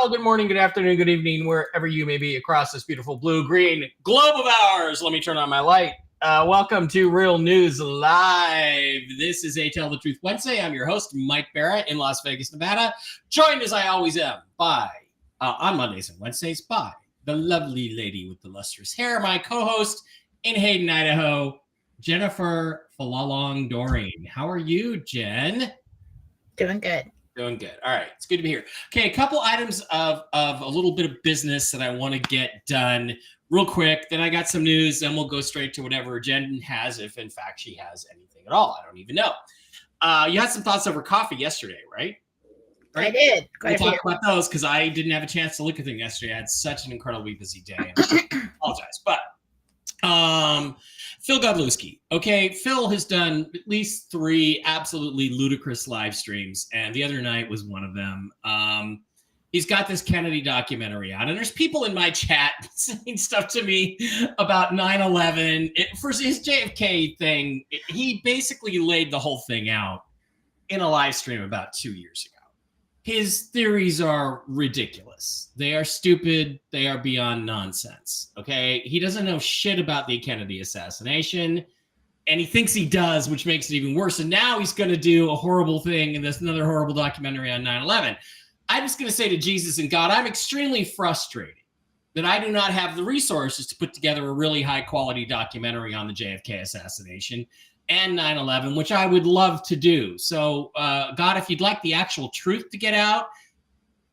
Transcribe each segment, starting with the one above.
well, good morning, good afternoon, good evening, wherever you may be across this beautiful blue-green globe of ours. Let me turn on my light. Welcome to Real News Live. This is a Tell the Truth Wednesday. I'm your host, Mike Barrett in Las Vegas, Nevada, joined as I always am by, on Mondays and Wednesdays, by the lovely lady with the lustrous hair, my co-host in Hayden, Idaho, Jennifer Falalong Doreen. How are you, Jen? Doing good. Doing good. All right. It's good to be here. Okay. A couple items of a little bit of business that I want to get done real quick. Then I got some news. Then we'll go straight to whatever Jen has, if in fact she has anything at all. I don't even know. You had some thoughts over coffee yesterday, right? I did. We'll talk about those because I didn't have a chance to look at them yesterday. I had such an incredibly busy day. I apologize. But Phil Godlewski. Okay, Phil has done at least 3 absolutely ludicrous live streams, and the other night was one of them. He's got this Kennedy documentary out, and there's people in my chat saying stuff to me about 9/11. For his JFK thing, he basically laid the whole thing out in a live stream about 2 years ago. His theories are ridiculous. They are stupid. They are beyond nonsense. Okay. He doesn't know shit about the Kennedy assassination, and he thinks he does, which makes it even worse. And now he's going to do a horrible thing, and there's another horrible documentary on 9/11. I'm just going to say to Jesus and God, I'm extremely frustrated that I do not have the resources to put together a really high quality documentary on the JFK assassination and 9/11, which I would love to do. So, God, if you'd like the actual truth to get out,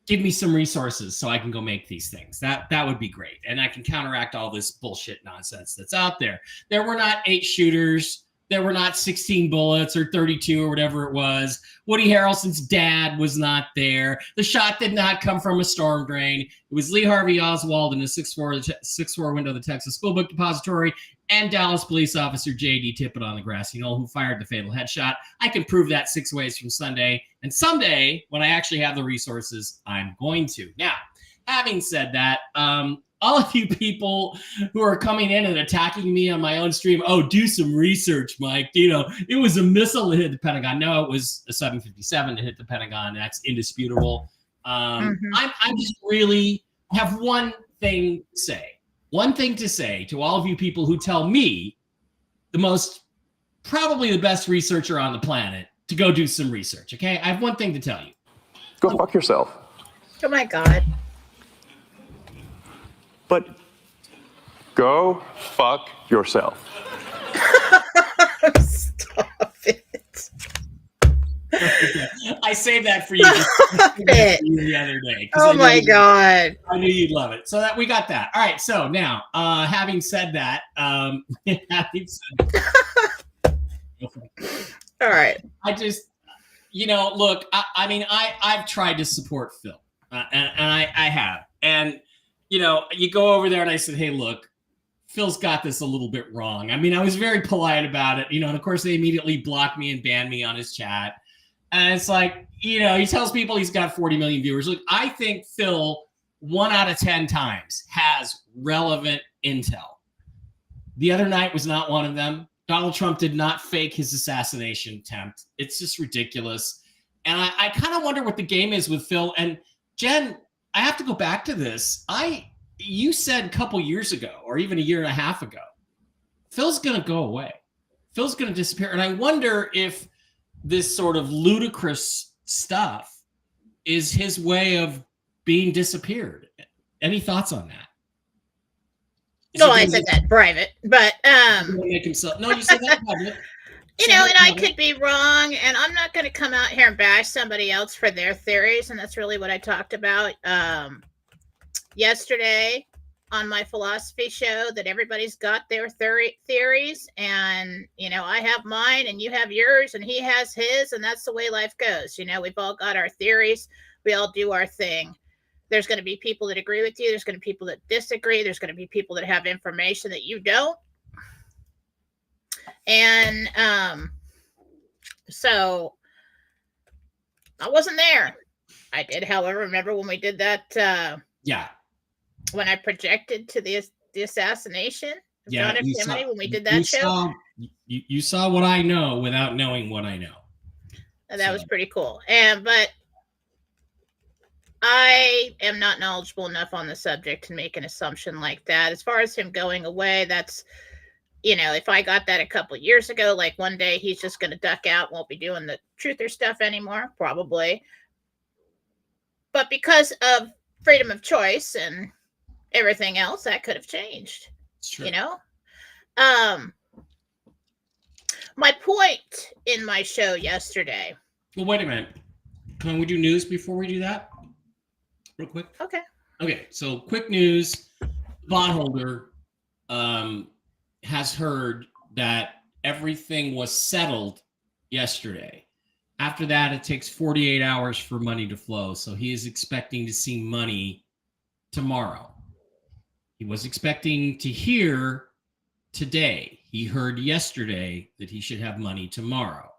give me some resources so I can go make these things. That would be great. And I can counteract all this bullshit nonsense that's out there. There were not 8 shooters. There were not 16 bullets or 32 or whatever it was. Woody Harrelson's dad was not there. The shot did not come from a storm drain. It was Lee Harvey Oswald in a 6'4" window of the Texas School Book Depository and Dallas police officer J.D. Tippett on the grassy knoll who fired the fatal headshot. I can prove that 6 ways from Sunday. And someday, when I actually have the resources, I'm going to. Now, having said that, all of you people who are coming in and attacking me on my own stream, oh, do some research, Mike. You know, it was a missile that hit the Pentagon. No, it was a 757 that hit the Pentagon. That's indisputable. I just really have one thing to say. One thing to say to all of you people who tell me, probably the best researcher on the planet, to go do some research, okay? I have one thing to tell you. Go fuck yourself. Oh my God. But go fuck yourself. Stop it. I saved that for you, the other day. Oh my God. I knew you'd love it. So that we got that. All right. So now, having said that, all right. I just, look, I've tried to support Phil, and I have. And, you go over there and I said, hey, look, Phil's got this a little bit wrong. I mean, I was very polite about it, and of course they immediately blocked me and banned me on his chat. And it's like, he tells people he's got 40 million viewers. Look, I think Phil 1 out of 10 times has relevant intel. The other night was not one of them. Donald Trump did not fake his assassination attempt. It's just ridiculous. And I kind of wonder what the game is with Phil. And Jen, I have to go back to this. You said a couple years ago, or even a year and a half ago, Phil's going to go away. Phil's going to disappear. And I wonder if this sort of ludicrous stuff is his way of being disappeared. Any thoughts on that? No, I said that private, but make himself. No, you said that public. And I could be wrong, and I'm not going to come out here and bash somebody else for their theories, and that's really what I talked about yesterday on my philosophy show, that everybody's got their theories, and, I have mine, and you have yours, and he has his, and that's the way life goes. We've all got our theories. We all do our thing. There's going to be people that agree with you. There's going to be people that disagree. There's going to be people that have information that you don't. And so I wasn't there. I did, however, remember when we did that. When I projected to the assassination of John F. Kennedy, when we did that show. You saw what I know without knowing what I know. And that was pretty cool. But I am not knowledgeable enough on the subject to make an assumption like that. As far as him going away, that's, if I got that a couple years ago, like one day he's just going to duck out, won't be doing the truther stuff anymore, probably. But because of freedom of choice and everything else, that could have changed. It's true. My point in my show yesterday. Well, wait a minute. Can we do news before we do that? Real quick. Okay. So quick news. Bondholder has heard that everything was settled yesterday. After that, it takes 48 hours for money to flow. So he is expecting to see money tomorrow. He was expecting to hear today. He heard yesterday that he should have money tomorrow.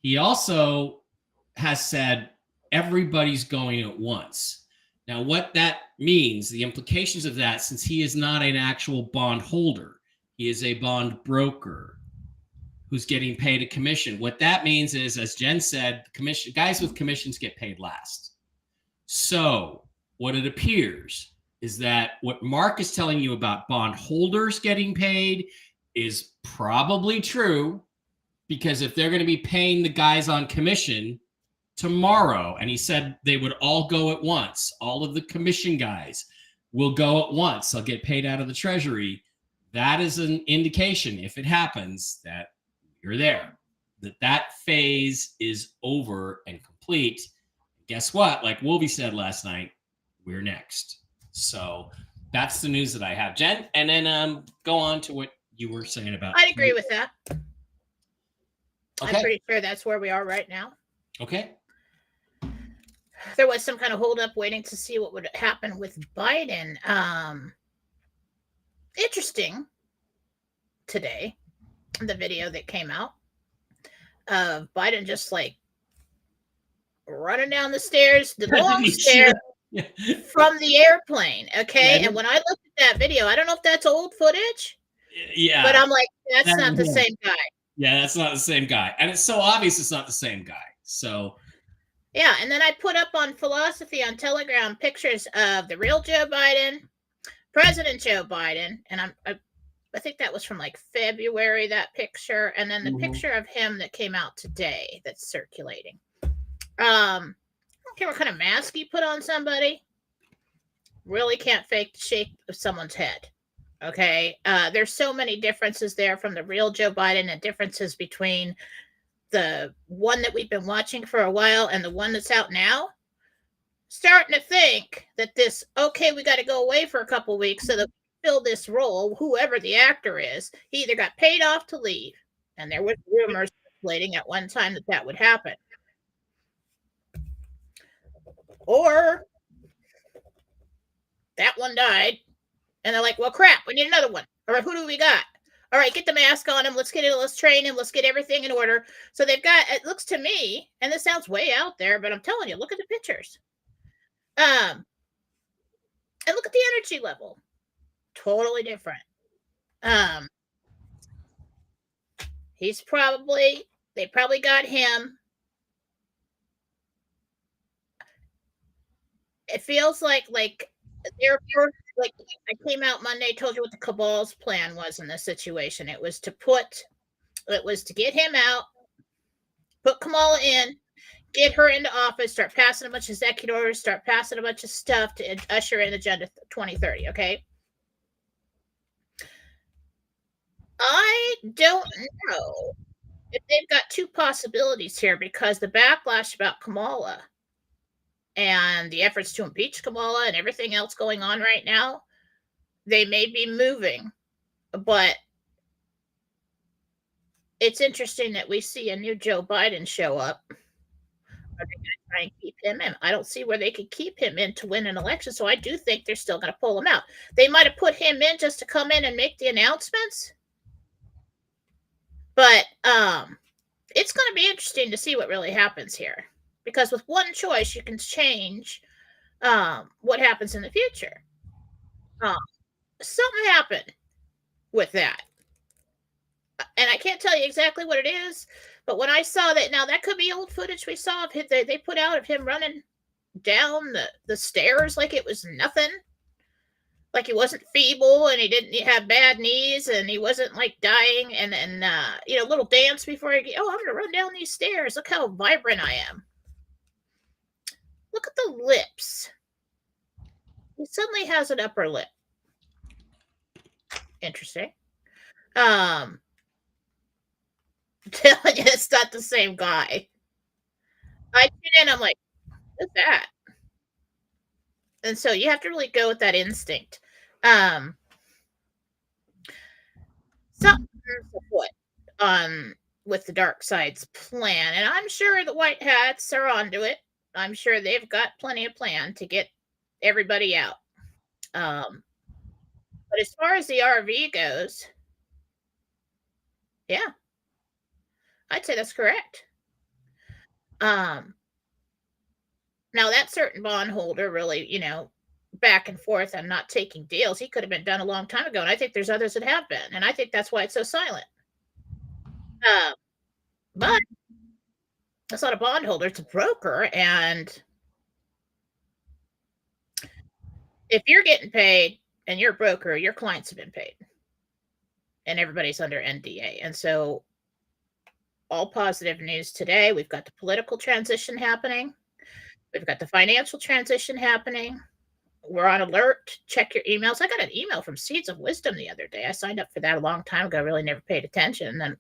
He also has said everybody's going at once. Now, what that means, the implications of that, since he is not an actual bond holder, he is a bond broker who's getting paid a commission. What that means is, as Jen said, guys with commissions get paid last. So what it appears is that what Mark is telling you about bond holders getting paid is probably true, because if they're going to be paying the guys on commission tomorrow, and he said they would all go at once, all of the commission guys will go at once, they'll get paid out of the treasury. That is an indication, if it happens, that you're there, that phase is over and complete. Guess what? Like Wolby said last night, we're next. So that's the news that I have, Jen. And then go on to what you were saying about. I'd agree with that. Okay. I'm pretty sure that's where we are right now. Okay. There was some kind of holdup waiting to see what would happen with Biden. Interesting today, the video that came out of Biden just like running down the stairs, the long stairs from the airplane. Okay. And when I looked at that video, I don't know if that's old footage. Yeah. But I'm like, that's not the same guy. Yeah, that's not the same guy. And it's so obvious it's not the same guy. So yeah, and then I put up on Philosophy on Telegram pictures of the real Joe Biden, President Joe Biden, and I think that was from like February, that picture, and then the picture of him that came out today that's circulating. I don't care what kind of mask you put on somebody, really can't fake the shape of someone's head. Okay, there's so many differences there from the real Joe Biden, and differences between the one that we've been watching for a while and the one that's out now. Starting to think that we got to go away for a couple weeks so that we fill this role, whoever the actor is. He either got paid off to leave, and there was rumors circulating at one time that would happen, or that one died, and they're like, well, crap, we need another one. All right, who do we got? All right, get the mask on him. Let's train him. Let's get everything in order. So they've got, it looks to me, and this sounds way out there, but I'm telling you, look at the pictures. And look at the energy level. Totally different. They probably got him. It feels like their first, like I came out Monday, told you what the cabal's plan was in this situation. It was to get him out, put Kamala in, get her into office, start passing a bunch of executive orders, start passing a bunch of stuff to usher in Agenda 2030. Okay. I don't know if they've got two possibilities here, because the backlash about Kamala and the efforts to impeach Kamala and everything else going on right now, they may be moving, but it's interesting that we see a new Joe Biden show up. Are they going to try and keep him in? I don't see where they could keep him in to win an election, so I do think they're still going to pull him out. They might have put him in just to come in and make the announcements, but it's going to be interesting to see what really happens here. Because with one choice, you can change what happens in the future. Something happened with that. And I can't tell you exactly what it is, but when I saw that, now that could be old footage we saw of him, they put out of him running down the stairs like it was nothing. Like he wasn't feeble and he didn't have bad knees and he wasn't like dying. And then, little dance before I'm going to run down these stairs. Look how vibrant I am. Look at the lips. He suddenly has an upper lip. Interesting. Telling you, it's not the same guy. I tune in, I'm like, what's that? And so you have to really go with that instinct. Something's afoot with the dark side's plan, and I'm sure the white hats are onto it. I'm sure they've got plenty of plan to get everybody out. But as far as the RV goes, yeah, I'd say that's correct. Now that certain bondholder really, back and forth and not taking deals, he could have been done a long time ago. And I think there's others that have been. And I think that's why it's so silent. But it's not a bondholder, it's a broker. And if you're getting paid and you're a broker, your clients have been paid. And everybody's under NDA. And so all positive news today. We've got the political transition happening. We've got the financial transition happening. We're on alert. Check your emails. I got an email from Seeds of Wisdom the other day. I signed up for that a long time ago. Really never paid attention. And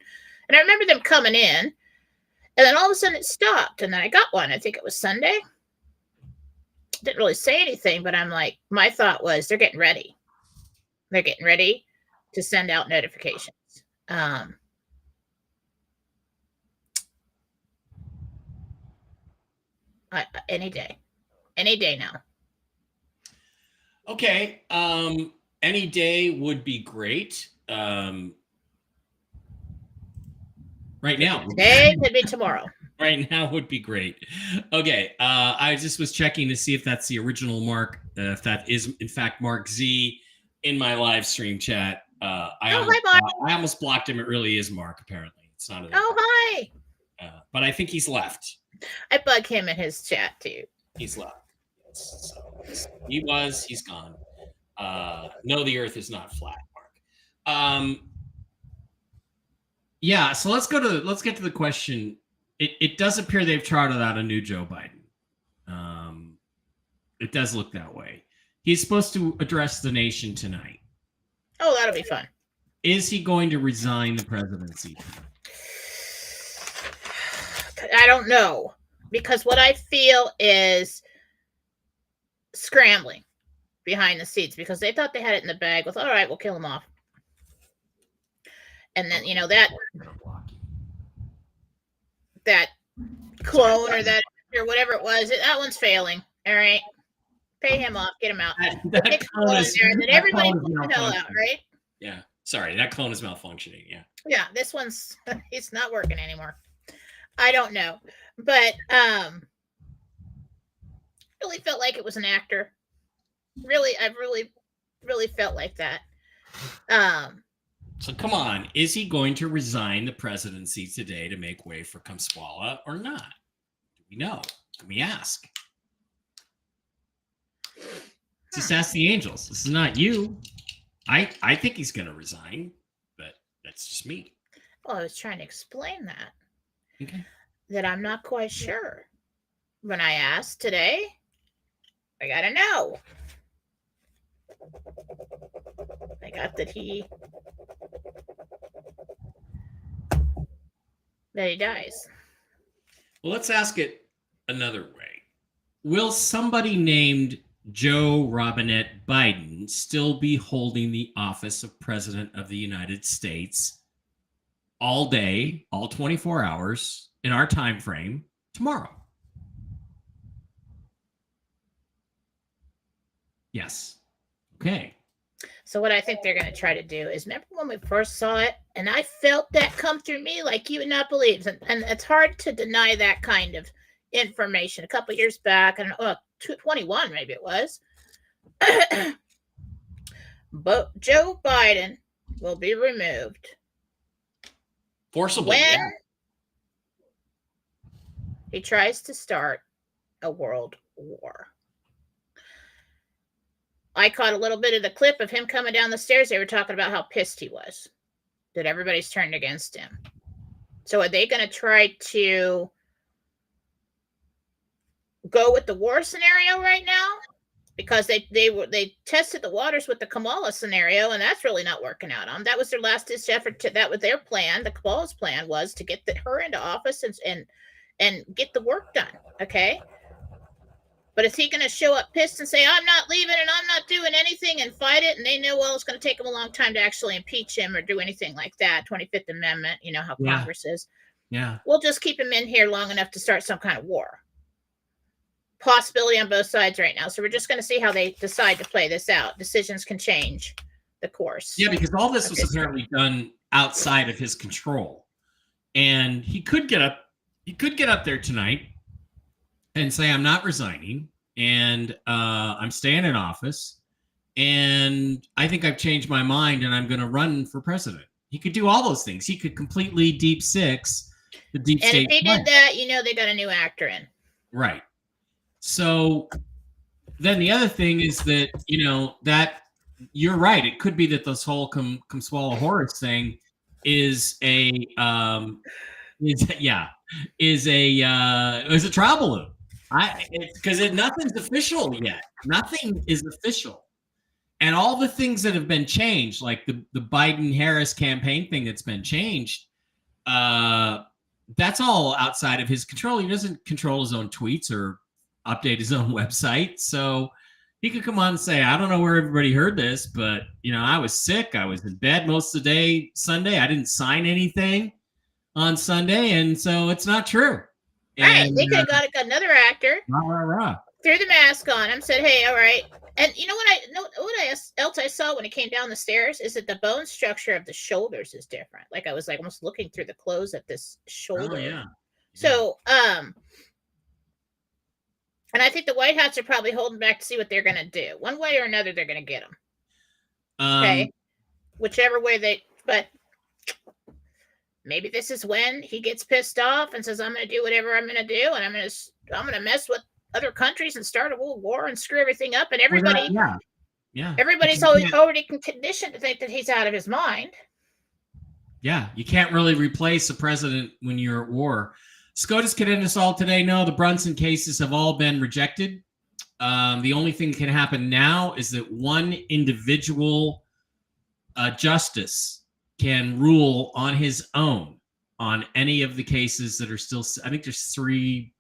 I remember them coming in. And then all of a sudden it stopped. And then I got one. I think it was Sunday. Didn't really say anything, but I'm like, my thought was they're getting ready. They're getting ready to send out notifications. Any day now. Okay. Any day would be great. Right now. Today could be tomorrow. Right now would be great. Okay. I just was checking to see if that's the original Mark, if that is in fact Mark Z in my live stream chat. Hi, Mark. I almost blocked him. It really is Mark, apparently. It's not. Hi. But I think he's left. I bug him in his chat too. He's left. Yes. So he's gone. No, the earth is not flat, Mark. Yeah, so let's get to the question. It does appear they've charted out a new Joe Biden. It does look that way. He's supposed to address the nation tonight. Oh, that'll be fun. Is he going to resign the presidency? I don't know, because what I feel is scrambling behind the scenes because they thought they had it in the bag with, all right, we'll kill him off. And then, that clone or whatever it was, that one's failing. All right. Pay him off, get him out. That clone is, and then everybody put the hell out, right? Yeah. Sorry, that clone is malfunctioning. Yeah. Yeah, this one's it's not working anymore. I don't know. But really felt like it was an actor. Really, I've really felt like that. So come on, is he going to resign the presidency today to make way for Kamswala or not? Do we know? Can we ask? Just ask the angels. This is not you. I think he's going to resign, but that's just me. Well, I was trying to explain that. Okay. That I'm not quite sure. When I asked today, I got to know. I got that he dies. Well, let's ask it another way. Will somebody named Joe Robinette Biden still be holding the office of President of the United States all day, all 24 hours in our time frame tomorrow? Yes. Okay. So what I think they're going to try to do is, remember when we first saw it, and I felt that come through me like you would not believe, and it's hard to deny that kind of information. A couple of years back, and 21 maybe it was, but Joe Biden will be removed forcibly when he tries to start a world war. I caught a little bit of the clip of him coming down the stairs. They were talking about how pissed he was that everybody's turned against him. So are they going to try to go with the war scenario right now? Because they tested the waters with the Kamala scenario, and that's really not working out. That was their last ditch effort. That was their plan. The Kamala's plan was to get her into office and get the work done. Okay. But is he going to show up pissed and say, I'm not leaving and I'm not doing anything and fight it? And they know, well, it's going to take him a long time to actually impeach him or do anything like that. 25th Amendment, you know how Congress is. Yeah. We'll just keep him in here long enough to start some kind of war. Possibility on both sides right now. So we're just going to see how they decide to play this out. Decisions can change the course. Yeah, because all this was apparently done outside of his control. And he could get up there tonight and say, I'm not resigning, and I'm staying in office, and I think I've changed my mind, and I'm going to run for president. He could do all those things. He could completely deep six the deep state. And if he did that, you know they got a new actor in. Right. So then the other thing is that, you know, that you're right. It could be that this whole come swallow Horace thing is a trial balloon. Because nothing's official yet. Nothing is official. And all the things that have been changed, like the Biden-Harris campaign thing that's been changed, that's all outside of his control. He doesn't control his own tweets or update his own website. So he could come on and say, I don't know where everybody heard this, but, you know, I was sick. I was in bed most of the day Sunday. I didn't sign anything on Sunday, and so it's not true. Right, they could have got another actor, threw the mask on him, said, "Hey, all right." And you know what else I saw when he came down the stairs is that the bone structure of the shoulders is different. Like I was like almost looking through the clothes at this shoulder. Oh, yeah. So, and I think the White Hats are probably holding back to see what they're going to do. One way or another, they're going to get him. Okay, whichever way but. Maybe this is when he gets pissed off and says, I'm going to do whatever I'm going to do. And I'm going to mess with other countries and start a world war and screw everything up. And everybody, everybody's already conditioned to think that he's out of his mind. Yeah. You can't really replace a president when you're at war. SCOTUS can end us all today. No, the Brunson cases have all been rejected. The only thing that can happen now is that one individual justice can rule on his own on any of the cases that are still, I think there's 3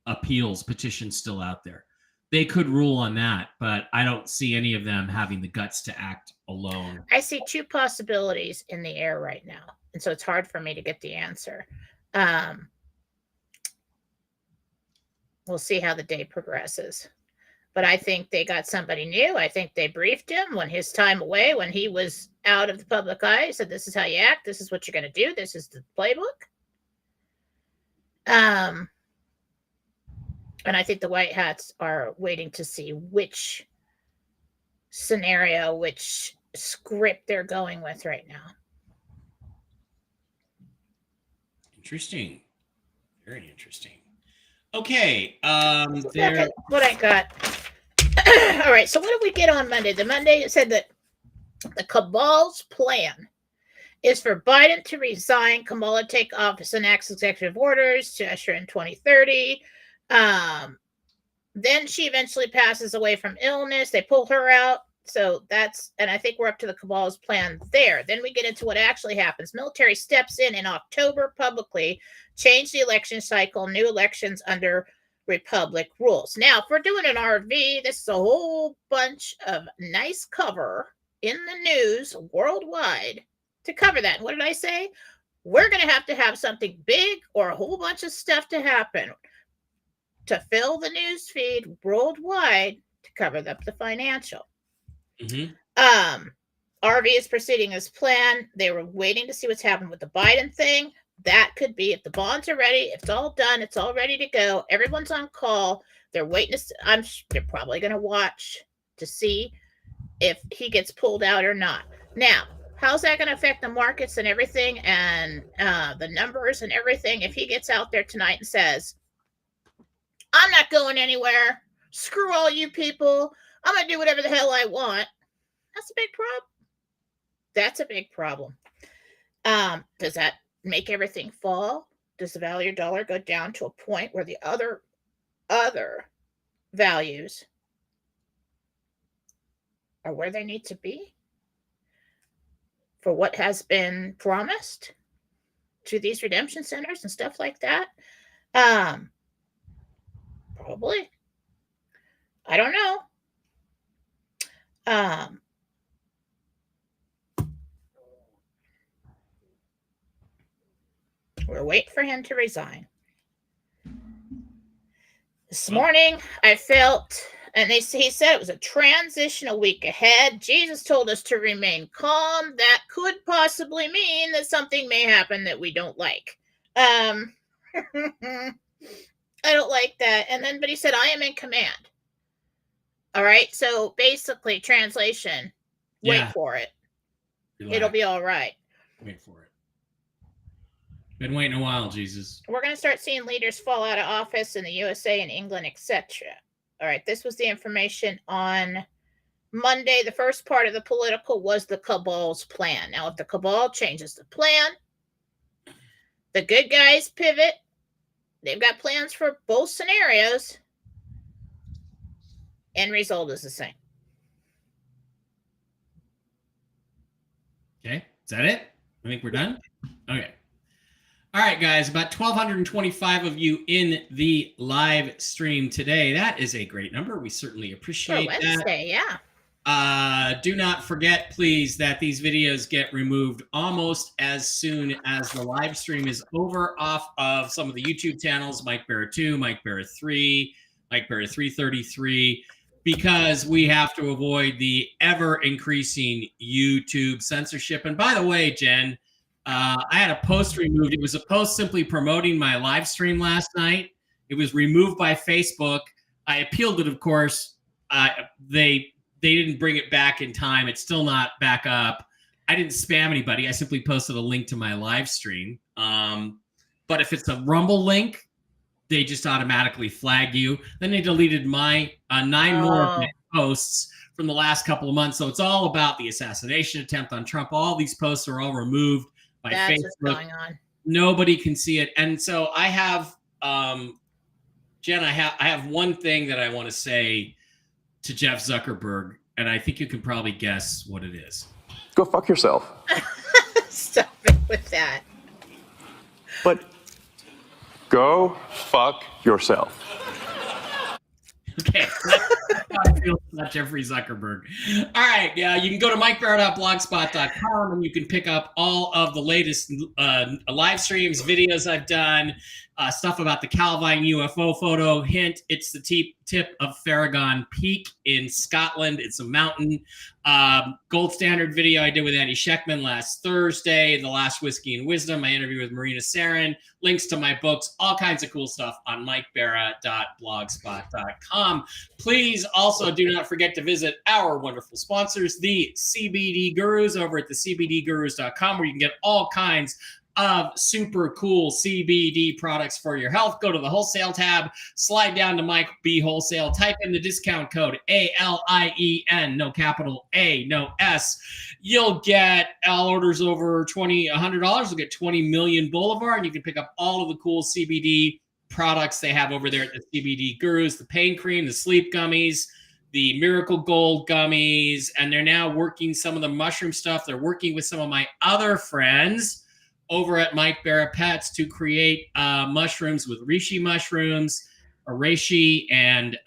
appeals petitions still out there. They could rule on that, but I don't see any of them having the guts to act alone. I see 2 possibilities in the air right now. And so it's hard for me to get the answer. We'll see how the day progresses. But I think they got somebody new. I think they briefed him when his time away, when he was out of the public eye, said, this is how you act. This is what you're going to do. This is the playbook. And I think the White Hats are waiting to see which scenario, which script they're going with right now. Interesting. Very interesting. Okay. What I got. All right. So what did we get on Monday? The Monday it said that the cabal's plan is for Biden to resign, Kamala take office and act executive orders to usher in 2030. Then she eventually passes away from illness. They pull her out. So and I think we're up to the cabal's plan there. Then we get into what actually happens. Military steps in October publicly, change the election cycle, new elections under Republic rules. Now, if we're doing an RV, this is a whole bunch of nice cover in the news worldwide to cover that. What did I say? We're going to have something big or a whole bunch of stuff to happen to fill the news feed worldwide to cover up the financial. Mm-hmm. RV is proceeding as planned. They were waiting to see what's happened with the Biden thing. That could be if the bonds are ready, if it's all done, it's all ready to go. Everyone's on call. They're waiting they're probably going to watch to see if he gets pulled out or not. Now, how's that going to affect the markets and everything and the numbers and everything if he gets out there tonight and says, I'm not going anywhere. Screw all you people. I'm going to do whatever the hell I want. That's a big problem. That's a big problem. Does that make everything fall? Does the value of your dollar go down to a point where the other values are where they need to be for what has been promised to these redemption centers and stuff like that? Probably. I don't know. We're waiting for him to resign. This morning, I felt, and he said it was a transitional week ahead. Jesus told us to remain calm. That could possibly mean that something may happen that we don't like. I don't like that. And then, but he said, I am in command. All right. So basically, translation, wait for it. Relax. It'll be all right. Wait for it. Been waiting a while, Jesus. We're going to start seeing leaders fall out of office in the USA and England, etc. All right. This was the information on Monday. The first part of the political was the cabal's plan. Now, if the cabal changes the plan, the good guys pivot. They've got plans for both scenarios. End result is the same. Okay. Is that it? I think we're done. Okay. All right, guys, about 1,225 of you in the live stream today. That is a great number. We certainly appreciate that. Wednesday, yeah. Do not forget, please, that these videos get removed almost as soon as the live stream is over off of some of the YouTube channels, Mike Barra 2, Mike Barra 3, Mike Barra 333, because we have to avoid the ever-increasing YouTube censorship. And by the way, Jen, I had a post removed. It was a post simply promoting my live stream last night. It was removed by Facebook. I appealed it, of course. They didn't bring it back in time. It's still not back up. I didn't spam anybody. I simply posted a link to my live stream. But if it's a Rumble link, they just automatically flag you. Then they deleted my 9 more posts from the last couple of months. So it's all about the assassination attempt on Trump. All these posts are all removed by That's Facebook. what's going on. Nobody can see it. And so I have, Jen, I have one thing that I want to say to Jeff Zuckerberg, and I think you can probably guess what it is. Go fuck yourself. Stop it with that. But go fuck yourself. Okay, that's how I feel about Jeffrey Zuckerberg. All right, yeah, you can go to mikebarra.blogspot.com and you can pick up all of the latest live streams, videos I've done, stuff about the Calvine UFO photo. Hint, it's the tip of Farragon Peak in Scotland. It's a mountain. Gold standard video I did with Andy Scheckman last Thursday, The Last Whiskey and Wisdom, my interview with Marina Sarin, links to my books, all kinds of cool stuff on mikebarra.blogspot.com. Please also do not forget to visit our wonderful sponsors, the CBD Gurus, over at the cbdgurus.com, where you can get all kinds of super cool CBD products for your health. Go to the wholesale tab, slide down to Mike B Wholesale, type in the discount code ALIEN, no capital A, no S. You'll get all orders over $100. You'll get 20 million Boulevard, and you can pick up all of the cool CBD products they have over there at the CBD Gurus, the pain cream, the sleep gummies, the Miracle Gold gummies, and they're now working some of the mushroom stuff. They're working with some of my other friends over at Mike Barra Pets to create mushrooms with reishi mushrooms, reishi and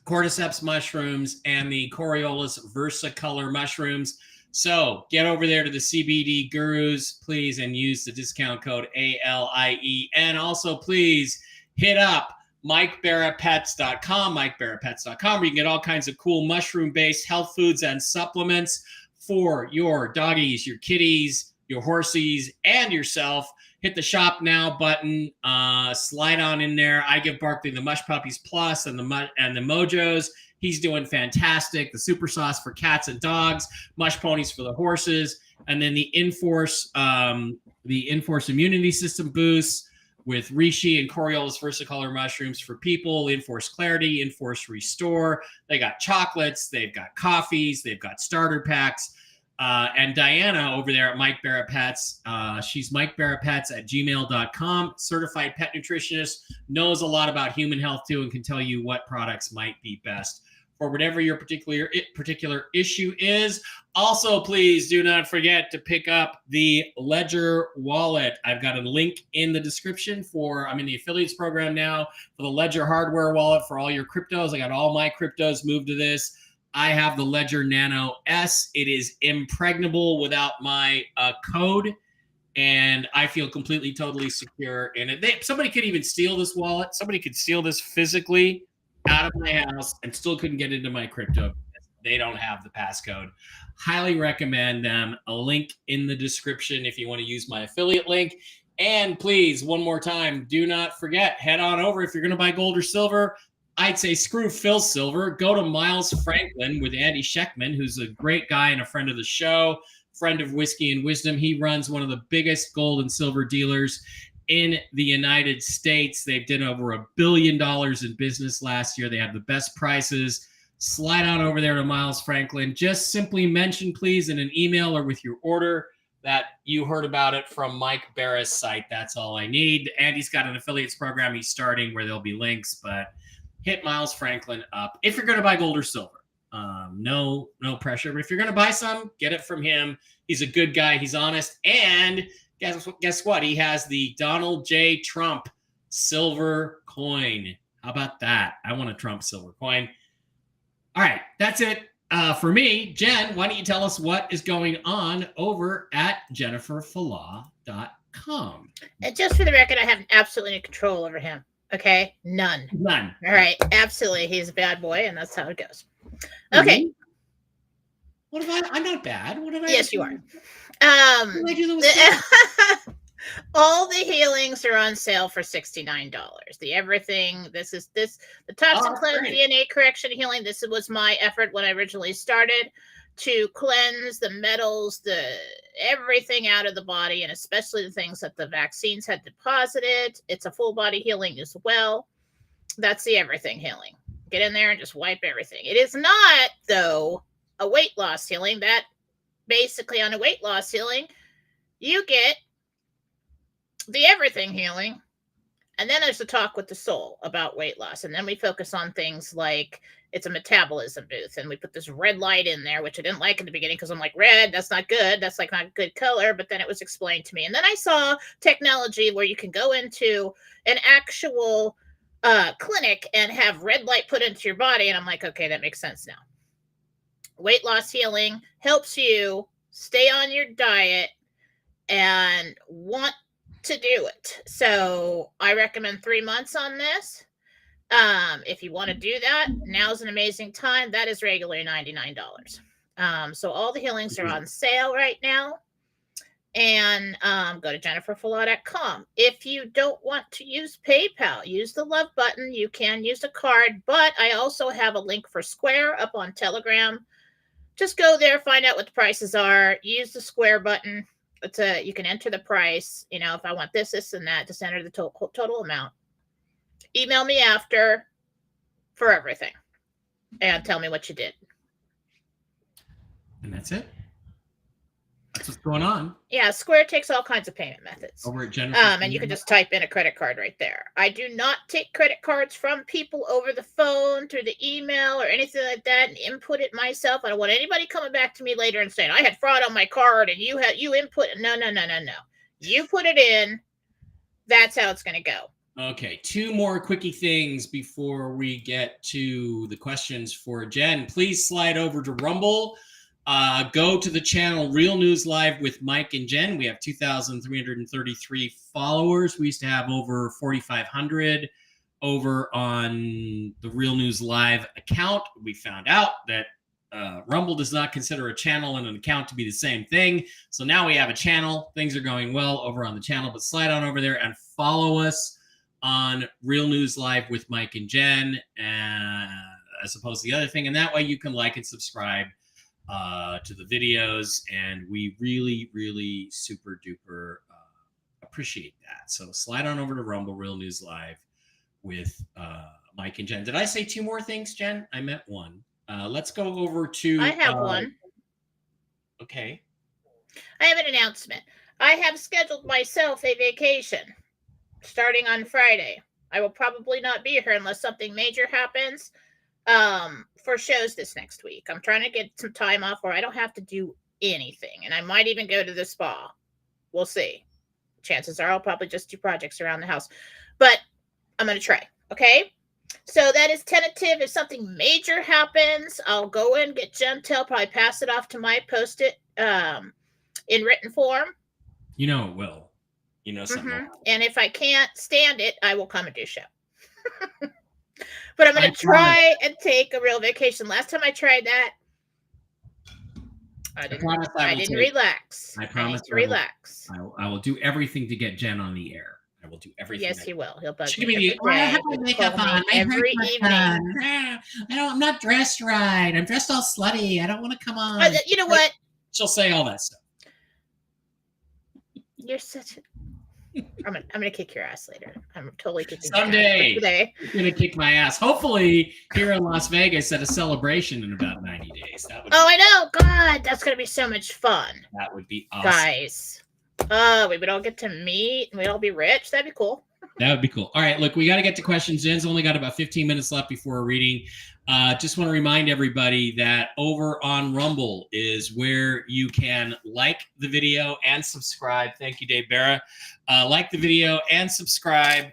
cordyceps mushrooms, and the Coriolis versicolor mushrooms. So get over there to the CBD Gurus, please, and use the discount code ALIEN. Also, please hit up MikeBarraPets.com, MikeBarraPets.com, where you can get all kinds of cool mushroom-based health foods and supplements for your doggies, your kitties, your horsies, and yourself. Hit the shop now button, slide on in there. I give Barkley the Mush Puppies Plus and the Mojos. He's doing fantastic. The super sauce for cats and dogs, mush ponies for the horses, and then the Enforce immunity system boosts, with reishi and Coriolis versicolor mushrooms for people, Enforce Clarity, Enforce Restore. They got chocolates, they've got coffees, they've got starter packs. And Diana over there at Mike Barrett Pets, she's mikebarrettpets@gmail.com, certified pet nutritionist, knows a lot about human health too, and can tell you what products might be best for whatever your particular issue is. Also, please do not forget to pick up the Ledger wallet. I've got a link in the description I'm in the affiliates program now for the Ledger hardware wallet for all your cryptos. I got all my cryptos moved to this. I have the Ledger Nano S. It is impregnable without my code, and I feel completely, totally secure in it. Somebody could even steal this wallet. Somebody could steal this physically out of my house and still couldn't get into my crypto. They don't have the passcode. Highly recommend them. A link in the description if you want to use my affiliate link. And please, one more time, do not forget, head on over if you're going to buy gold or silver. I'd say screw Phil Silver. Go to Miles Franklin with Andy Scheckman, who's a great guy and a friend of the show, friend of Whiskey and Wisdom. He runs one of the biggest gold and silver dealers in the United States. They've done over $1 billion in business last year. They have the best prices. Slide on over there to Miles Franklin. Just simply mention, please, in an email or with your order that you heard about it from Mike Barrett's site. That's all I need. Andy's got an affiliates program he's starting where there'll be links, but hit Miles Franklin up if you're going to buy gold or silver. No pressure. But if you're going to buy some, get it from him. He's a good guy. He's honest. And guess what? He has the Donald J. Trump silver coin. How about that? I want a Trump silver coin. All right. That's it for me. Jen, why don't you tell us what is going on over at jenniferfalah.com? And just for the record, I have absolutely no control over him. Okay, none. All right, absolutely. He's a bad boy, and that's how it goes. Okay. What have I'm not bad. What have I? Yes, you are. What did I do that was all the healings are on sale for $69. The everything. The toxin cleanse, DNA correction healing. This was my effort when I originally started to cleanse the metals, everything out of the body, and especially the things that the vaccines had deposited. It's a full body healing as well. That's the everything healing. Get in there and just wipe everything. It is not, though, a weight loss healing. That basically on a weight loss healing, you get the everything healing. And then there's a talk with the soul about weight loss. And then we focus on things like it's a metabolism booth. And we put this red light in there, which I didn't like in the beginning because I'm like, red, that's not good. That's like not a good color. But then it was explained to me. And then I saw technology where you can go into an actual clinic and have red light put into your body. And I'm like, okay, that makes sense now. Weight loss healing helps you stay on your diet and want to do it. So I recommend 3 months on this. If you want to do that, now's an amazing time. That is regularly $99. So all the healings are on sale right now. And go to jenniferfalah.com. If you don't want to use PayPal, use the love button. You can use a card, but I also have a link for Square up on Telegram. Just go there, find out what the prices are. Use the Square button. You can enter the price. You know, if I want this, and that, just enter the total amount. Email me after for everything and tell me what you did. And that's it. That's what's going on. Yeah, Square takes all kinds of payment methods. Over at Jennifer. And you can just type in a credit card right there. I do not take credit cards from people over the phone, through the email, or anything like that, and input it myself. I don't want anybody coming back to me later and saying, I had fraud on my card and you input it. No. You put it in. That's how it's going to go. Okay, 2 more quickie things before we get to the questions for Jen. Please slide over to Rumble. Go to the channel Real News Live with Mike and Jen. We have 2,333 followers. We used to have over 4,500 over on the Real News Live account. We found out that Rumble does not consider a channel and an account to be the same thing. So now we have a channel. Things are going well over on the channel, but slide on over there and follow us on Real News Live with Mike and Jen, as opposed to the other thing. And that way you can like and subscribe to the videos. And we really, really super duper appreciate that. So slide on over to Rumble Real News Live with Mike and Jen. Did I say 2 more things, Jen? I meant 1. Let's go over to. I have one. Okay. I have an announcement. I have scheduled myself a vacation starting on Friday. I will probably not be here unless something major happens for shows this next week. I'm trying to get some time off where I don't have to do anything, and I might even go to the spa. We'll see. Chances are I'll probably just do projects around the house, but I'm going to try. Okay. So that is tentative. If something major happens, I'll go in, get Gentel, probably pass it off to my post-it in written form. You know it will. You know something. Mm-hmm. And if I can't stand it, I will come and do a show. But I'm going to try and take a real vacation. Last time I tried that, I didn't relax. I promise to relax. I will do everything to get Jen on the air. I will do everything. Yes, he will. He'll bug me every day. I have my makeup on every evening. I'm not dressed right. I'm dressed all slutty. I don't want to come on. You know what? She'll say all that stuff. You're such a... I'm gonna kick your ass later. I'm totally kicking someday. Your ass today. You're gonna kick my ass. Hopefully, here in Las Vegas at a celebration in about 90 days. That would. I know. God, that's gonna be so much fun. That would be awesome, guys. We would all get to meet and we'd all be rich. That'd be cool. That would be cool. All right, look, we got to get to questions. Jen's only got about 15 minutes left before we're reading. Just want to remind everybody that over on Rumble is where you can like the video and subscribe. Thank you, Dave Barra. Like the video and subscribe.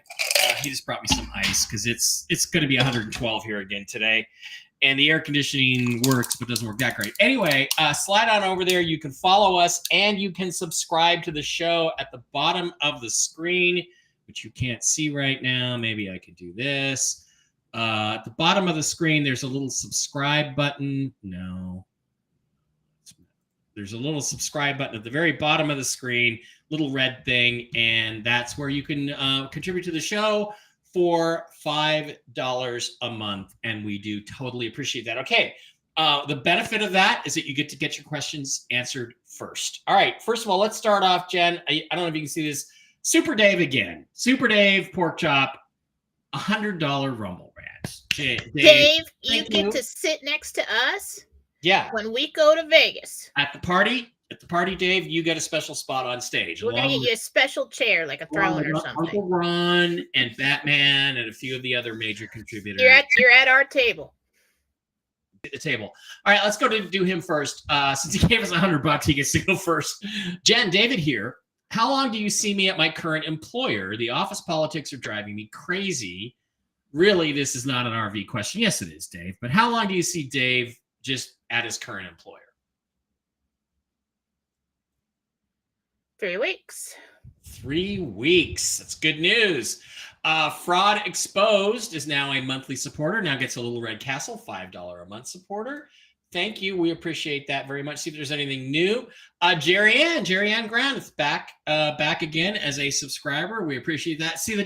He just brought me some ice because it's going to be 112 here again today. And the air conditioning works, but doesn't work that great. Anyway, slide on over there. You can follow us and you can subscribe to the show at the bottom of the screen, which you can't see right now. Maybe I could do this. At the bottom of the screen, there's a little subscribe button. No. There's a little subscribe button at the very bottom of the screen, little red thing, and that's where you can contribute to the show for $5 a month, and we do totally appreciate that. Okay, the benefit of that is that you get to get your questions answered first. All right, first of all, let's start off, Jen. I don't know if you can see this. Super Dave again. Super Dave Pork Chop, $100 Rumble Rants. Dave, you get to sit next to us. Yeah. When we go to Vegas. At the party, Dave, you get a special spot on stage. We're going to get you a special chair, like a throne or something. Uncle Ron and Batman and a few of the other major contributors. You're at our table. At the table. All right, let's go to do him first. Since he gave us $100, he gets to go first. Jen, David here. How long do you see me at my current employer? The office politics are driving me crazy. Really, this is not an RV question. Yes, it is, Dave. But how long do you see Dave just at his current employer? 3 weeks. 3 weeks. That's good news. Fraud Exposed is now a monthly supporter. Now gets a little red castle, $5 a month supporter. Thank you. We appreciate that very much. See if there's anything new. Jerry Ann Grant is back again as a subscriber. We appreciate that. See, the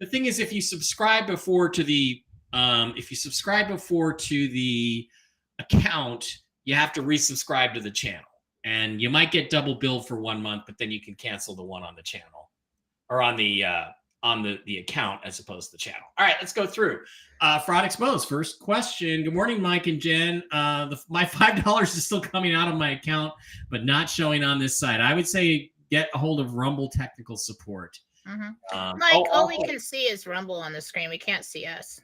thing is, if you subscribe before to the account, you have to resubscribe to the channel. And you might get double billed for 1 month, but then you can cancel the one on the channel or on the account as opposed to the channel. All right, let's go through. Fraud Exposed. First question. Good morning, Mike and Jen. My $5 is still coming out of my account, but not showing on this side. I would say get a hold of Rumble technical support. Mm-hmm. Mike, all we can see is Rumble on the screen. We can't see us.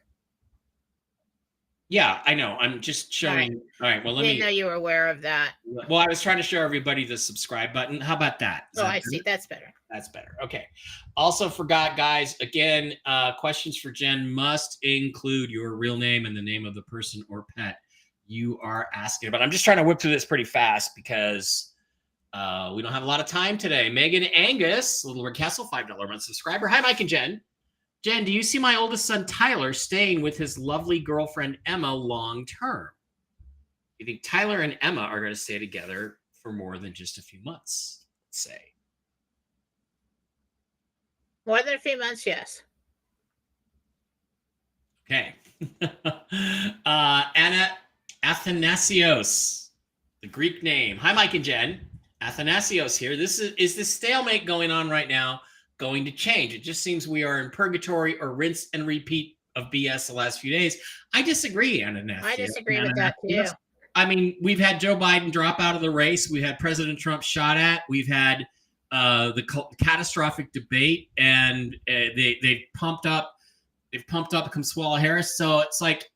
Yeah, I know. I'm just showing. All right. Well, didn't know you were aware of that. Well, I was trying to show everybody the subscribe button. How about that? I see. That's better. That's better. Okay. Also forgot, guys, again, questions for Jen must include your real name and the name of the person or pet you are asking about. I'm just trying to whip through this pretty fast because we don't have a lot of time today. Megan Angus, Little Red Castle, $5 a month subscriber. Hi, Mike and Jen. Jen, do you see my oldest son, Tyler, staying with his lovely girlfriend, Emma, long term? You think Tyler and Emma are going to stay together for more than just a few months, let's say? More than a few months, yes. Okay. Anna Athanasios, the Greek name. Hi, Mike and Jen. Athanasios here. Is this stalemate going on right now going to change. It just seems we are in purgatory or rinse and repeat of BS the last few days. I disagree, Anna Neff. I disagree with that too. I mean, we've had Joe Biden drop out of the race. We've had President Trump shot at. We've had the catastrophic debate, and they've pumped up Kamala Harris. So it's like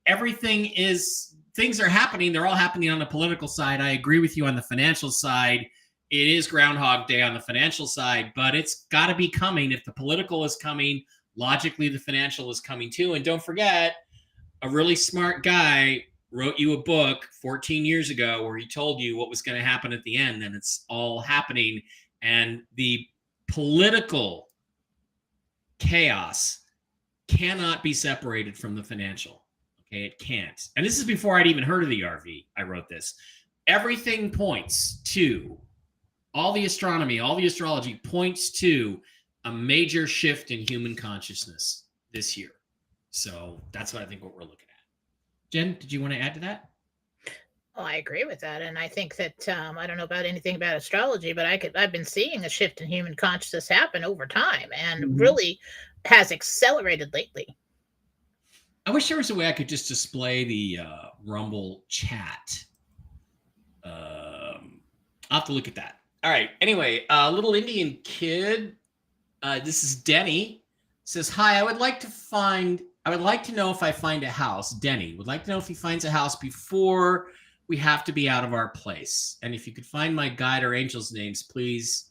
things are happening. They're all happening on the political side. I agree with you on the financial side. It is Groundhog Day on the financial side, but it's got to be coming. If the political is coming, logically the financial is coming too. And don't forget, a really smart guy wrote you a book 14 years ago where he told you what was going to happen at the end, and it's all happening. And the political chaos cannot be separated from the financial. Okay, it can't. And this is before I'd even heard of the RV. I wrote this. Everything points to, all the astronomy, all the astrology points to a major shift in human consciousness this year. So that's what I think what we're looking at. Jen, did you want to add to that? Well, I agree with that. And I think that I don't know about anything about astrology, but I've been seeing a shift in human consciousness happen over time, and really has accelerated lately. I wish there was a way I could just display the Rumble chat. I'll have to look at that. All right. Anyway, little Indian kid. This is Denny. Says, hi, I would like to know if I find a house. Denny would like to know if he finds a house before we have to be out of our place. And if you could find my guide or angel's names, please.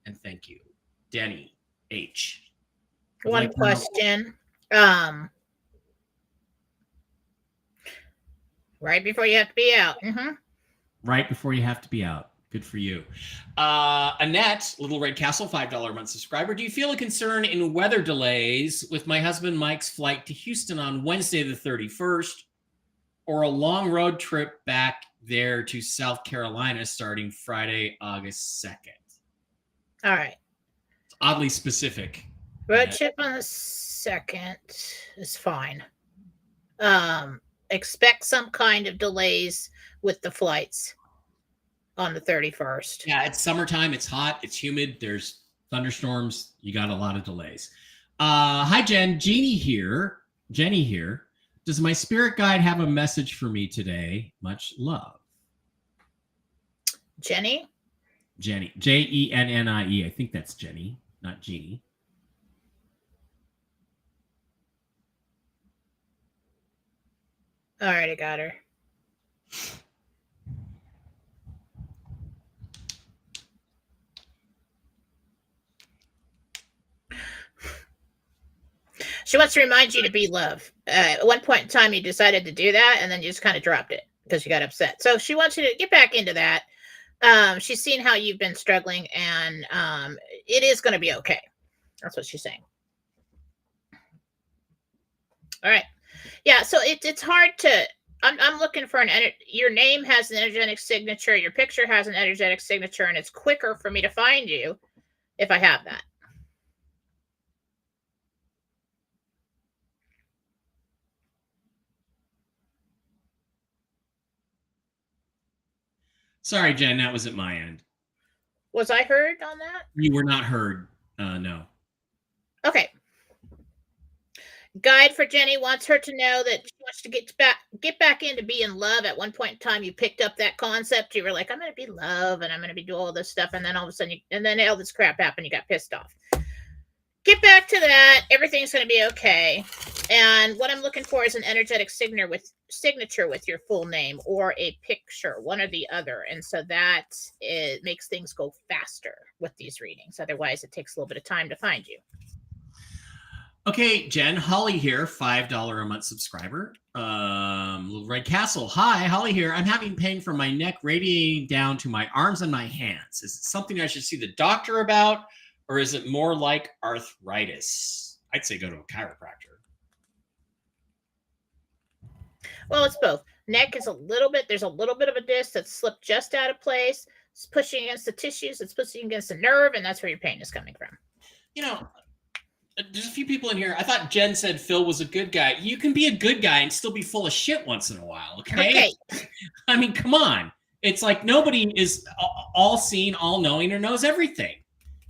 And thank you. Denny H. One question. Right before you have to be out. Right before you have to be out. Good for you. Annette, Little Red Castle, $5 a month subscriber. Do you feel a concern in weather delays with my husband Mike's flight to Houston on Wednesday the 31st, or a long road trip back there to South Carolina starting Friday, August 2nd? All right. It's oddly specific. Road trip on the 2nd is fine. Expect some kind of delays with the flights on the 31st. Yeah, it's summertime. It's hot. It's humid. There's thunderstorms. You got a lot of delays. Hi, Jen. Jenny here. Does my spirit guide have a message for me today? Much love. Jenny? Jenny. Jennie. I think that's Jenny, not Jeannie. All right, I got her. She wants to remind you to be love. At one point in time, you decided to do that, and then you just kind of dropped it because you got upset. So she wants you to get back into that. She's seen how you've been struggling, and it is going to be okay. That's what she's saying. All right. Yeah, so it's hard to... I'm looking for your name has an energetic signature, your picture has an energetic signature, and it's quicker for me to find you if I have that. Sorry, Jen, that was at my end. Was I heard on that? You were not heard. No. Okay. Guide for Jenny wants her to know that she wants to get back into being love. At one point in time, you picked up that concept. You were like, I'm going to be love, and I'm going to be do all this stuff. And then all of a sudden, and then all this crap happened. You got pissed off. Get back to that. Everything's going to be okay. And what I'm looking for is an energetic signature with your full name or a picture, one or the other. And so that makes things go faster with these readings. Otherwise, it takes a little bit of time to find you. Okay, Jen, Holly here, $5 a month subscriber. Little Red Castle. Hi, Holly here. I'm having pain from my neck radiating down to my arms and my hands. Is it something I should see the doctor about, or is it more like arthritis? I'd say go to a chiropractor. Well, it's both. Neck is there's a little bit of a disc that's slipped just out of place. It's pushing against the tissues. It's pushing against the nerve, and that's where your pain is coming from. You know, there's a few people in here. I thought Jen said Phil was a good guy. You can be a good guy and still be full of shit once in a while, okay? I mean, come on. It's like nobody is all seeing, all knowing, or knows everything.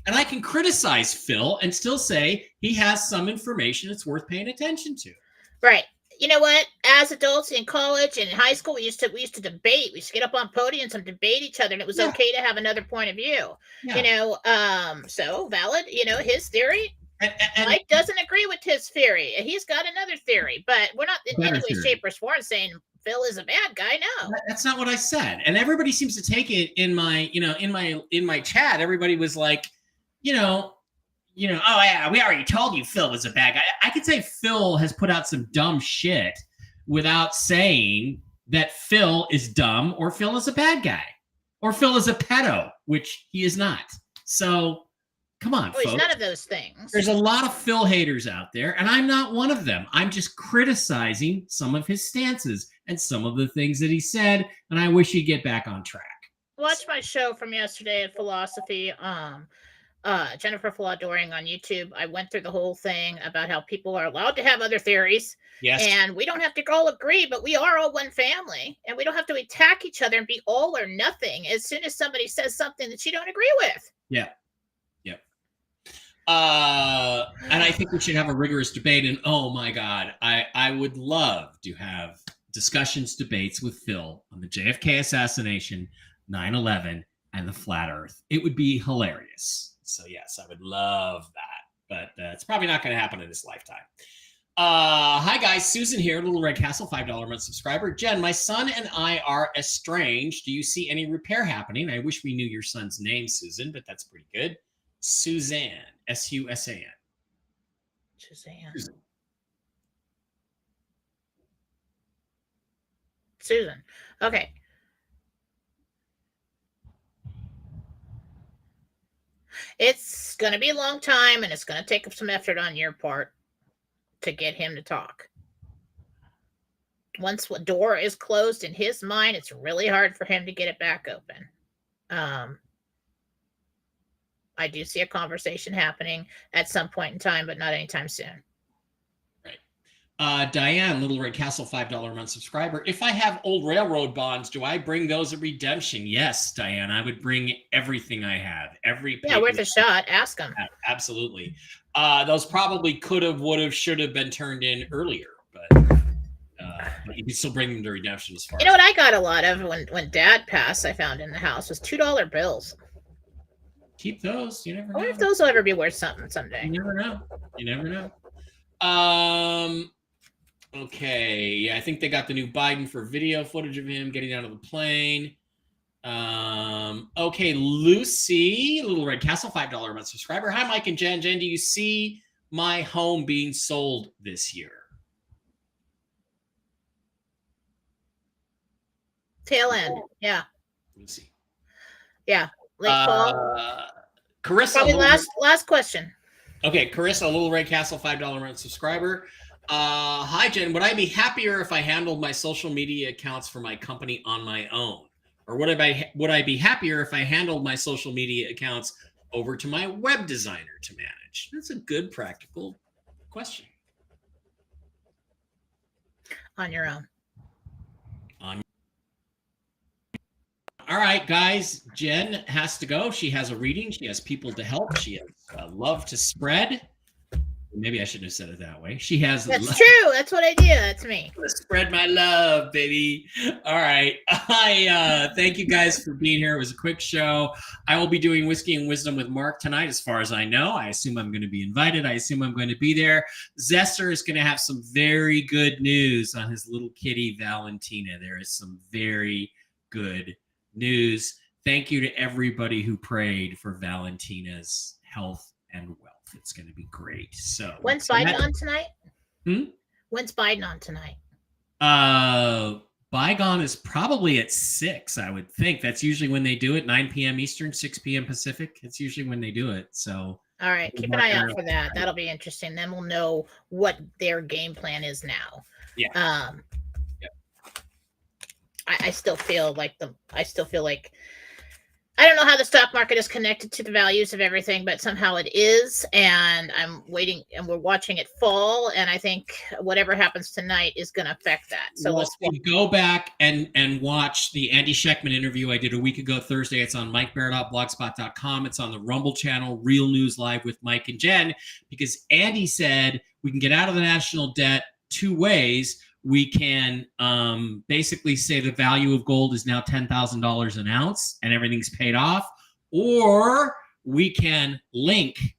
And I can criticize Phil and still say he has some information that's worth paying attention to. Right. You know what? As adults in college and in high school, we used to debate. We used to get up on podiums and debate each other, and it was okay to have another point of view. So valid. His theory. And Mike doesn't agree with his theory. He's got another theory, but we're not in any way, shape, or form saying Phil is a bad guy. No, that's not what I said. And everybody seems to take it in my chat. Everybody was like, oh yeah, we already told you Phil was a bad guy. I could say Phil has put out some dumb shit without saying that Phil is dumb or Phil is a bad guy or Phil is a pedo, which he is not. So come on, folks. He's none of those things. There's a lot of Phil haters out there, and I'm not one of them. I'm just criticizing some of his stances and some of the things that he said, and I wish he'd get back on track. Watch my show from yesterday at Philosophy. Jennifer Fladoring on YouTube. I went through the whole thing about how people are allowed to have other theories. Yes. And we don't have to all agree, but we are all one family. And we don't have to attack each other and be all or nothing as soon as somebody says something that you don't agree with. Yeah. Yep. And I think we should have a rigorous debate. And oh my God, I would love to have discussions, debates with Phil on the JFK assassination, 9/11, and the flat earth. It would be hilarious. So yes, I would love that, but it's probably not going to happen in this lifetime. Hi guys, Susan here, Little Red Castle, $5 a month subscriber. Jen, my son and I are estranged. Do you see any repair happening? I wish we knew your son's name, Susan, but that's pretty good. Suzanne, Susan. Susan. Okay. It's going to be a long time, and it's going to take some effort on your part to get him to talk. Once the door is closed in his mind, it's really hard for him to get it back open. I do see a conversation happening at some point in time, but not anytime soon. Diane, Little Red Castle, $5 a month subscriber. If I have old railroad bonds, do I bring those at redemption? Yes, Diane, I would bring everything I have. Worth a shot. Ask them. Absolutely. Those probably could have, would have, should have been turned in earlier, but you can still bring them to redemption as far. You know what I got a lot of when Dad passed, I found in the house was $2 bills. Keep those. You never know. I wonder if those will ever be worth something someday. You never know. You never know. Okay, yeah, I think they got the new Biden for video footage of him getting out of the plane. Okay, Lucy, Little Red Castle, $5 a month subscriber. Hi, Mike and Jen. Jen, do you see my home being sold this year? Tail end, yeah. Lucy. Yeah, late fall. Carissa. Probably last question. Okay, Carissa, Little Red Castle, $5 a month subscriber. Hi, Jen. Would I be happier if I handled my social media accounts for my company on my own? Or would I be happier if I handled my social media accounts over to my web designer to manage? That's a good practical question. On your own. All right, guys. Jen has to go. She has a reading. She has people to help. She has love to spread. Maybe I shouldn't have said it that way. She has. That's true. That's what I do. That's me. Spread my love, baby. All right. I thank you guys for being here. It was a quick show. I will be doing Whiskey and Wisdom with Mark tonight, as far as I know. I assume I'm going to be invited. I assume I'm going to be there. Zester is going to have some very good news on his little kitty, Valentina. There is some very good news. Thank you to everybody who prayed for Valentina's health and wealth. It's going to be great. So when's Biden on tonight? When's Biden on tonight? Bygone is probably at 6, I would think. That's usually when they do it, 9 p.m. Eastern, 6 p.m. Pacific. It's usually when they do it. So all right, keep an eye out for that. That'll be interesting. Then we'll know what their game plan is now. Yeah. I still feel like I don't know how the stock market is connected to the values of everything, but somehow it is. And I'm waiting, and we're watching it fall. And I think whatever happens tonight is going to affect that. So well, let's go back and watch the Andy Scheckman interview I did a week ago Thursday. It's on MikeBarrett.blogspot.com. It's on the Rumble channel, Real News Live with Mike and Jen, because Andy said we can get out of the national debt two ways. We can basically say the value of gold is now $10,000 an ounce and everything's paid off, or we can link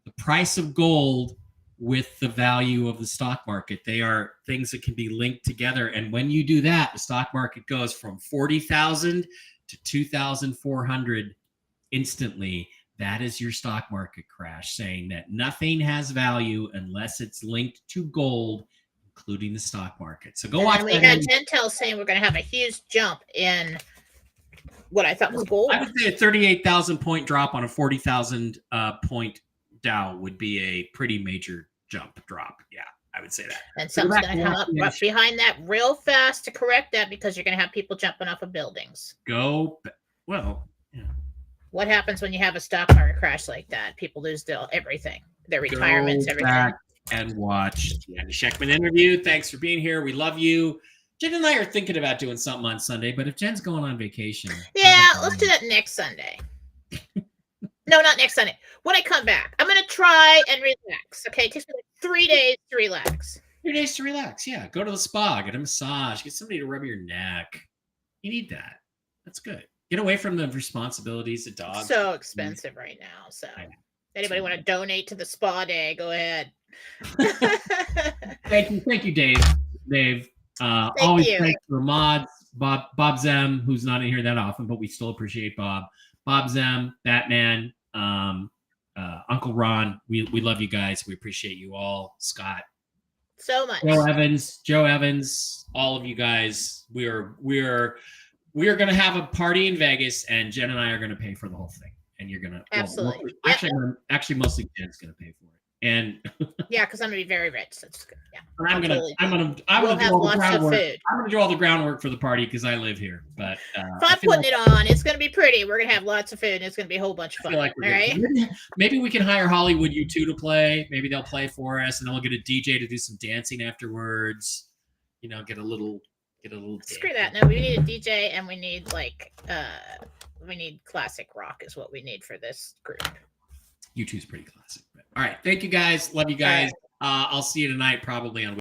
the price of gold with the value of the stock market. They are things that can be linked together. And when you do that, the stock market goes from 40,000 to 2,400 instantly. That is your stock market crash, saying that nothing has value unless it's linked to gold, including the stock market. So go watch. And we had Gentel saying we're going to have a huge jump in what I thought was gold. I would say a 38,000 point drop on a 40,000 point Dow would be a pretty major drop. Yeah, I would say that. And something's going to come up right behind that real fast to correct that, because you're going to have people jumping off of buildings. Well, yeah. What happens when you have a stock market crash like that? People lose everything, their retirements, everything. Back and watch the Andy Scheckman interview. Thanks for being here. We love you. Jen and I are thinking about doing something on Sunday, but if Jen's going on vacation. Yeah, let's do that next Sunday. No, not next Sunday. When I come back, I'm going to try and relax. Okay, it takes me like 3 days to relax. 3 days to relax, yeah. Go to the spa, get a massage, get somebody to rub your neck. You need that. That's good. Get away from the responsibilities of dogs. So expensive right now. So anybody want to donate to the spa day, go ahead. Thank you, Dave. Always thanks for mods. Bob Zem, who's not in here that often, but we still appreciate Bob. Bob Zem, Batman, Uncle Ron. We love you guys. We appreciate you all. Scott. So much. Joe Evans, all of you guys. We are going to have a party in Vegas, and Jen and I are going to pay for the whole thing. And you're going to absolutely. Actually, mostly Jen's going to pay for it. And yeah, because I'm going to be very rich. So it's good. Yeah, I'm gonna do all the groundwork for the party because I live here. But if I'm putting it on, it's going to be pretty. We're going to have lots of food, and it's going to be a whole bunch of fun. All right. Maybe we can hire Hollywood U2 to play. Maybe they'll play for us, and then we'll get a DJ to do some dancing afterwards. You know, get a little. Screw that. No, we need a DJ, and we need we need classic rock is what we need for this group. U2's pretty classic. But, all right. Thank you guys. Love you guys. I'll see you tonight probably on